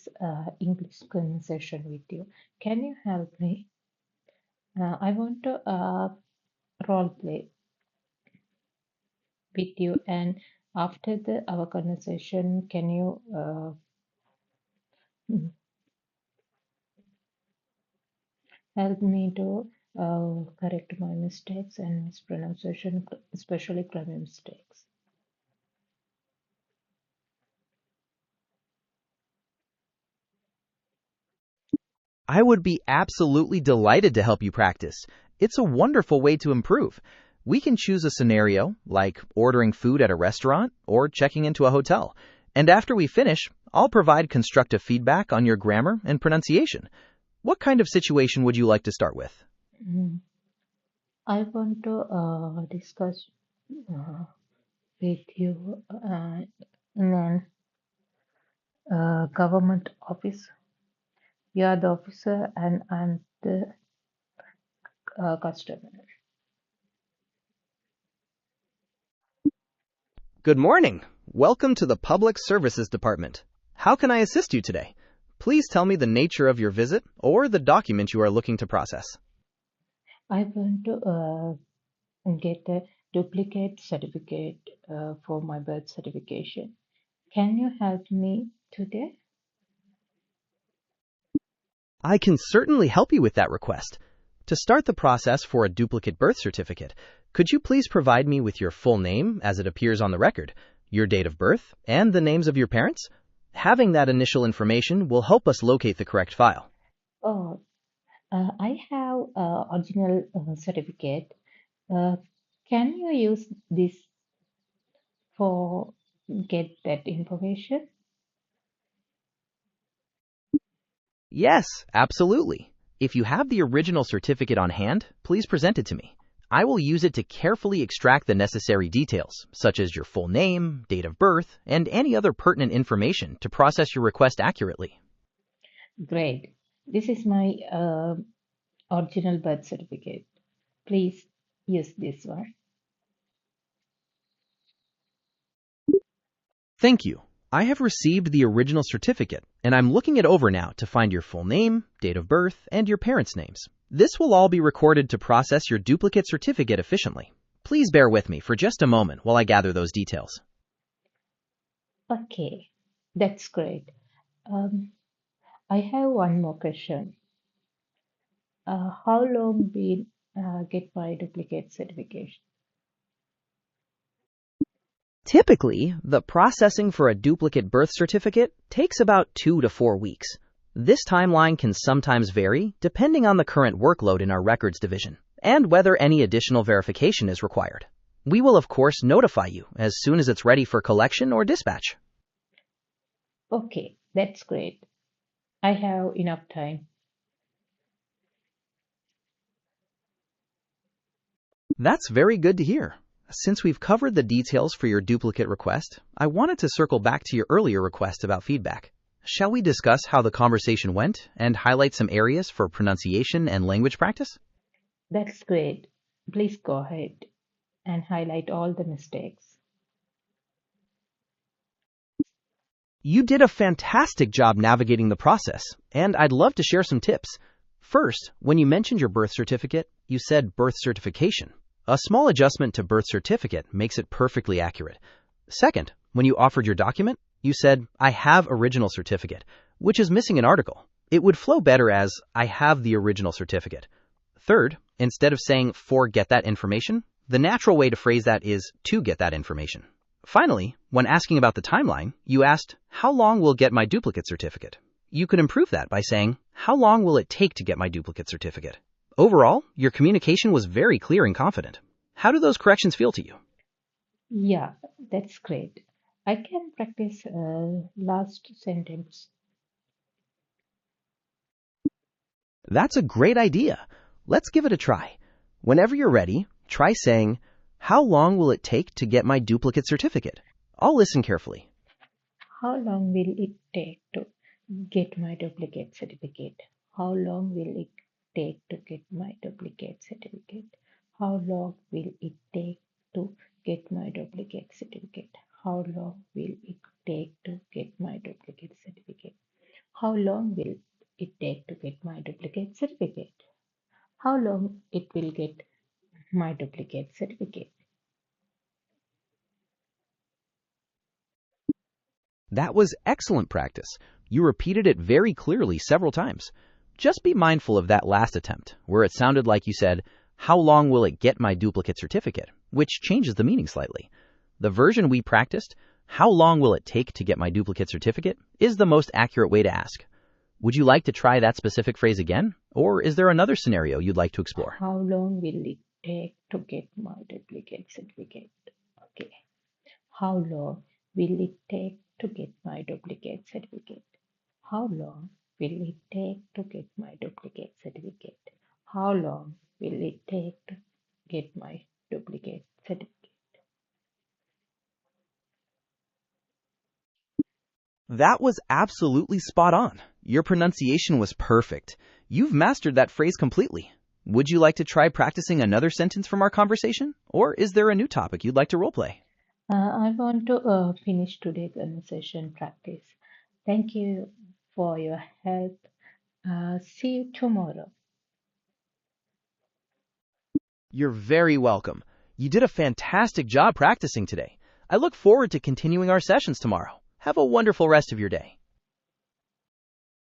practice English conversation with you. Can you help me? I want to role play with you, and after our conversation, can you help me to correct my mistakes and mispronunciation, especially grammar mistakes? I would be absolutely delighted to help you practice. It's a wonderful way to improve. We can choose a scenario, like ordering food at a restaurant or checking into a hotel. And after we finish, I'll provide constructive feedback on your grammar and pronunciation. What kind of situation would you like to start with? Mm. I want to discuss uh, with you in an government office. You are the officer and I'm the customer. Good morning. Welcome to the Public Services Department. How can I assist you today? Please tell me the nature of your visit or the document you are looking to process. I want to get a duplicate certificate for my birth certification. Can you help me today? I can certainly help you with that request. To start the process for a duplicate birth certificate, could you please provide me with your full name as it appears on the record, your date of birth, and the names of your parents? Having that initial information will help us locate the correct file. Oh, I have original certificate. Uh, can you use this for get that information? Yes, absolutely. If you have the original certificate on hand, please present it to me. I will use it to carefully extract the necessary details, such as your full name, date of birth, and any other pertinent information to process your request accurately. Great. This is my original birth certificate. Please use this one. Thank you. I have received the original certificate, and I'm looking it over now to find your full name, date of birth, and your parents' names. This will all be recorded to process your duplicate certificate efficiently. Please bear with me for just a moment while I gather those details. Okay, that's great. Um, I have one more question. How long will get my duplicate certification? Typically, the processing for a duplicate birth certificate takes about 2 to 4 weeks. This timeline can sometimes vary depending on the current workload in our records division and whether any additional verification is required. We will, of course, notify you as soon as it's ready for collection or dispatch. Okay, that's great. I have enough time. That's very good to hear. Since we've covered the details for your duplicate request, I wanted to circle back to your earlier request about feedback. Shall we discuss how the conversation went and highlight some areas for pronunciation and language practice? That's great. Please go ahead and highlight all the mistakes. You did a fantastic job navigating the process, and I'd love to share some tips. First, when you mentioned your birth certificate, you said birth certification. A small adjustment to birth certificate makes it perfectly accurate. Second, when you offered your document, you said, I have original certificate, which is missing an article. It would flow better as, I have the original certificate. Third, instead of saying, for get that information, the natural way to phrase that is, to get that information. Finally, when asking about the timeline, you asked, how long will get my duplicate certificate? You could improve that by saying, how long will it take to get my duplicate certificate? Overall, your communication was very clear and confident. How do those corrections feel to you? Yeah, that's great. I can practice last sentence. That's a great idea. Let's give it a try. Whenever you're ready, try saying, how long will it take to get my duplicate certificate? I'll listen carefully. How long will it take to get my duplicate certificate? How long will it take to get my duplicate certificate? How long will it take to get my duplicate certificate? How long will it take to get my duplicate certificate? How long will it take to get my duplicate certificate? How long it will get my duplicate certificate? That was excellent practice. You repeated it very clearly several times. Just be mindful of that last attempt, where it sounded like you said, "How long will it get my duplicate certificate?" which changes the meaning slightly. The version we practiced, "How long will it take to get my duplicate certificate?" is the most accurate way to ask. Would you like to try that specific phrase again? Or is there another scenario you'd like to explore? How long will it take to get my duplicate certificate? Okay. How long will it take to get my duplicate certificate? How long will it take to get my duplicate certificate? How long will it take to get my duplicate certificate? That was absolutely spot on. Your pronunciation was perfect. You've mastered that phrase completely. Would you like to try practicing another sentence from our conversation? Or is there a new topic you'd like to roleplay? I want to finish today's conversation practice. Thank you for your help. See you tomorrow. You're very welcome. You did a fantastic job practicing today. I look forward to continuing our sessions tomorrow. Have a wonderful rest of your day.